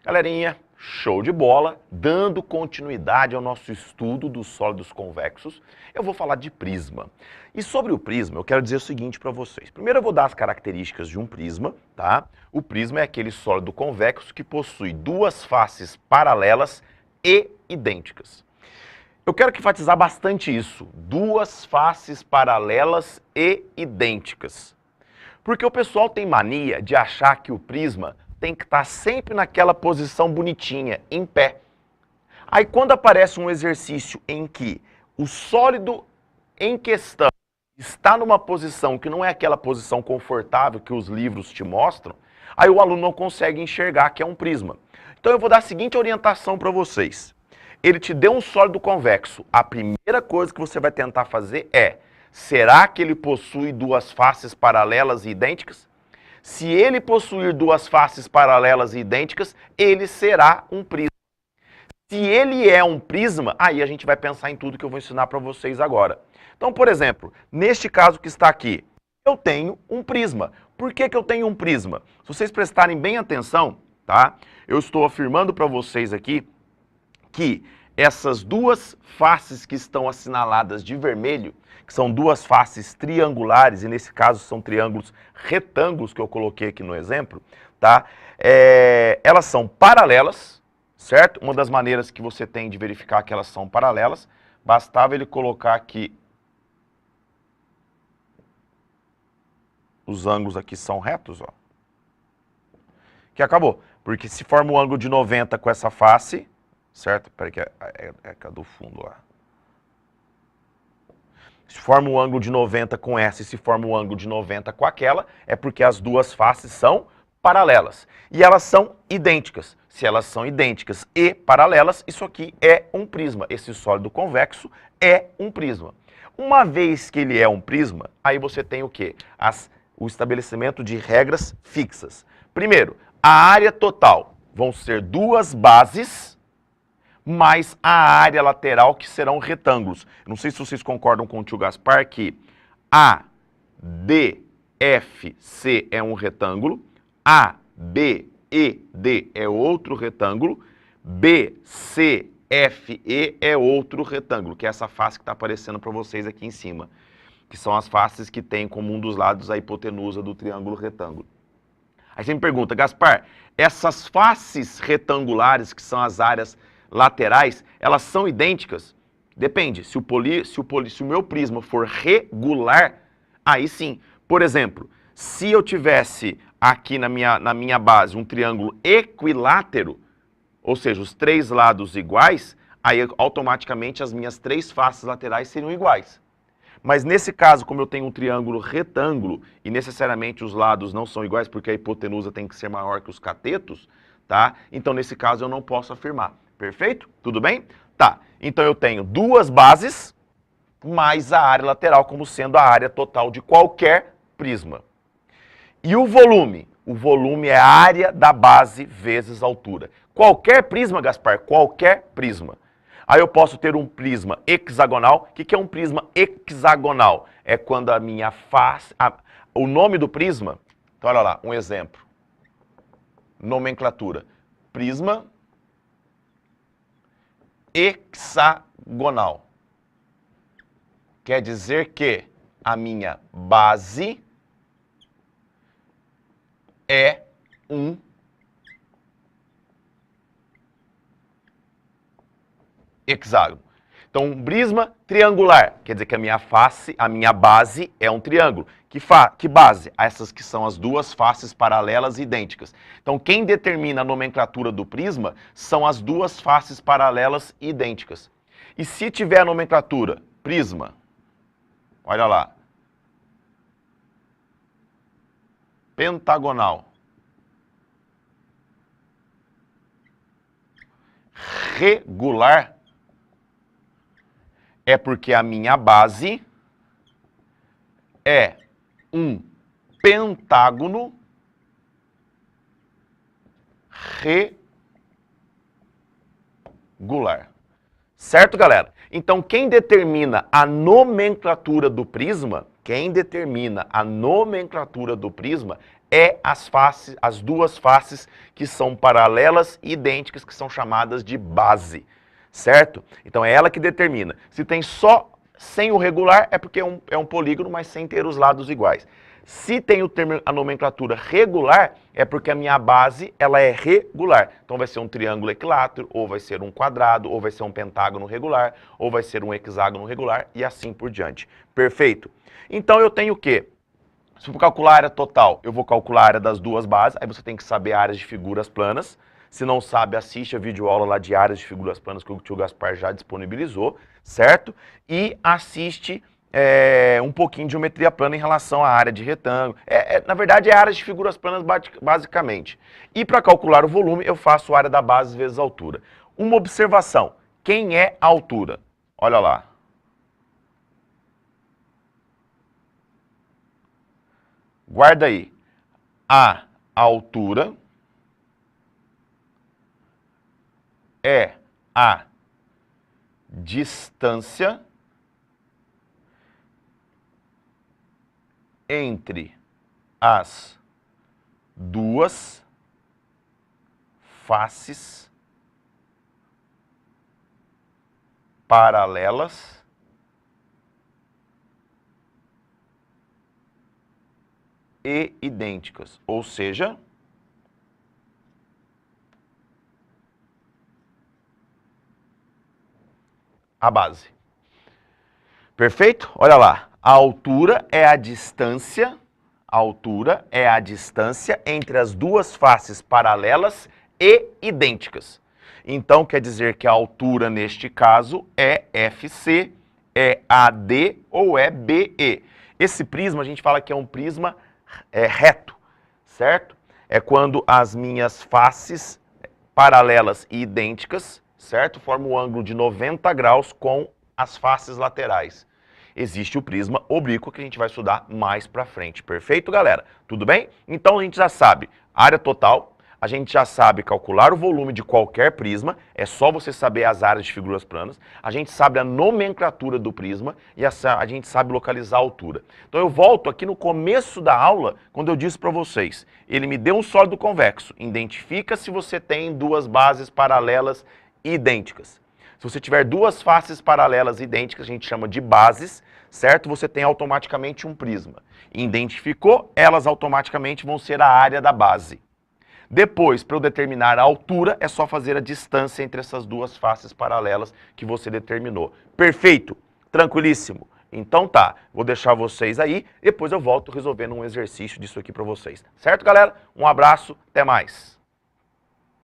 Galerinha, show de bola, dando continuidade ao nosso estudo dos sólidos convexos, eu vou falar de prisma. E sobre o prisma, eu quero dizer o seguinte para vocês. Primeiro eu vou dar as características de um prisma, tá? O prisma é aquele sólido convexo que possui duas faces paralelas e idênticas. Eu quero enfatizar bastante isso, duas faces paralelas e idênticas. Porque o pessoal tem mania de achar que o prisma tem que estar sempre naquela posição bonitinha, em pé. Aí quando aparece um exercício em que o sólido em questão está numa posição que não é aquela posição confortável que os livros te mostram, aí o aluno não consegue enxergar que é um prisma. Então eu vou dar a seguinte orientação para vocês. Ele te deu um sólido convexo. A primeira coisa que você vai tentar fazer é: será que ele possui duas faces paralelas e idênticas? Se ele possuir duas faces paralelas e idênticas, ele será um prisma. Se ele é um prisma, aí a gente vai pensar em tudo que eu vou ensinar para vocês agora. Então, por exemplo, neste caso que está aqui, eu tenho um prisma. Por que eu tenho um prisma? Se vocês prestarem bem atenção, tá? Eu estou afirmando para vocês aqui que essas duas faces que estão assinaladas de vermelho, que são duas faces triangulares, e nesse caso são triângulos retângulos que eu coloquei aqui no exemplo, tá? Elas são paralelas, certo? Uma das maneiras que você tem de verificar que elas são paralelas, bastava ele colocar aqui, os ângulos aqui são retos, ó. Que acabou, porque se forma um ângulo de 90 com essa face, certo? Peraí que é a do fundo lá. Se forma um ângulo de 90 com essa e se forma um ângulo de 90 com aquela, é porque as duas faces são paralelas. E elas são idênticas. Se elas são idênticas e paralelas, isso aqui é um prisma. Esse sólido convexo é um prisma. Uma vez que ele é um prisma, aí você tem o quê? O estabelecimento de regras fixas. Primeiro, a área total vão ser duas bases mais a área lateral, que serão retângulos. Não sei se vocês concordam com o tio Gaspar que ADFC é um retângulo, ABED é outro retângulo, BCFE é outro retângulo, que é essa face que está aparecendo para vocês aqui em cima, que são as faces que têm como um dos lados a hipotenusa do triângulo retângulo. Aí você me pergunta, Gaspar, essas faces retangulares, que são as áreas laterais, elas são idênticas? Depende. Se o meu prisma for regular, aí sim. Por exemplo, se eu tivesse aqui na minha base um triângulo equilátero, ou seja, os três lados iguais, aí automaticamente as minhas três faces laterais seriam iguais. Mas nesse caso, como eu tenho um triângulo retângulo e necessariamente os lados não são iguais porque a hipotenusa tem que ser maior que os catetos, tá? Então nesse caso eu não posso afirmar. Perfeito? Tudo bem? Tá. Então eu tenho duas bases mais a área lateral como sendo a área total de qualquer prisma. E o volume? O volume é a área da base vezes a altura. Qualquer prisma, Gaspar? Qualquer prisma. Aí eu posso ter um prisma hexagonal. O que é um prisma hexagonal? É quando a minha face... o nome do prisma... Então olha lá, um exemplo. Nomenclatura. Prisma hexagonal. Quer dizer que a minha base é um hexágono. Então, um prisma triangular, quer dizer que a minha face, a minha base é um triângulo. Que base? Essas que são as duas faces paralelas e idênticas. Então, quem determina a nomenclatura do prisma são as duas faces paralelas e idênticas. E se tiver a nomenclatura prisma, olha lá, pentagonal, regular, é porque a minha base é um pentágono regular. Certo, galera? Então, quem determina a nomenclatura do prisma, é as duas faces que são paralelas e idênticas, que são chamadas de base, certo? Então é ela que determina. Se tem só sem o regular, é porque é um polígono, mas sem ter os lados iguais. Se tem a nomenclatura regular, é porque a minha base ela é regular. Então vai ser um triângulo equilátero, ou vai ser um quadrado, ou vai ser um pentágono regular, ou vai ser um hexágono regular, e assim por diante. Perfeito? Então eu tenho o quê? Se eu for calcular a área total, eu vou calcular a área das duas bases, aí você tem que saber áreas de figuras planas. Se não sabe, assiste a videoaula lá de áreas de figuras planas que o tio Gaspar já disponibilizou, certo? E assiste um pouquinho de geometria plana em relação à área de retângulo. Na verdade, é áreas de figuras planas basicamente. E para calcular o volume, eu faço a área da base vezes a altura. Uma observação, quem é a altura? Olha lá. Guarda aí. A altura é a distância entre as duas faces paralelas e idênticas, ou seja, a base. Perfeito? Olha lá, a altura é a distância entre as duas faces paralelas e idênticas. Então, quer dizer que a altura, neste caso, é FC, é AD ou é BE. Esse prisma, a gente fala que é um prisma reto, certo? É quando as minhas faces paralelas e idênticas, certo? Formam um ângulo de 90 graus com as faces laterais. Existe o prisma oblíquo que a gente vai estudar mais pra frente. Perfeito, galera? Tudo bem? Então a gente já sabe área total, a gente já sabe calcular o volume de qualquer prisma, é só você saber as áreas de figuras planas, a gente sabe a nomenclatura do prisma e a gente sabe localizar a altura. Então eu volto aqui no começo da aula, quando eu disse para vocês, ele me deu um sólido convexo, identifica se você tem duas bases paralelas idênticas. Se você tiver duas faces paralelas idênticas, a gente chama de bases, certo? Você tem automaticamente um prisma. Identificou, elas automaticamente vão ser a área da base. Depois, para eu determinar a altura, é só fazer a distância entre essas duas faces paralelas que você determinou. Perfeito? Tranquilíssimo? Então tá, vou deixar vocês aí, depois eu volto resolvendo um exercício disso aqui para vocês. Certo, galera? Um abraço, até mais!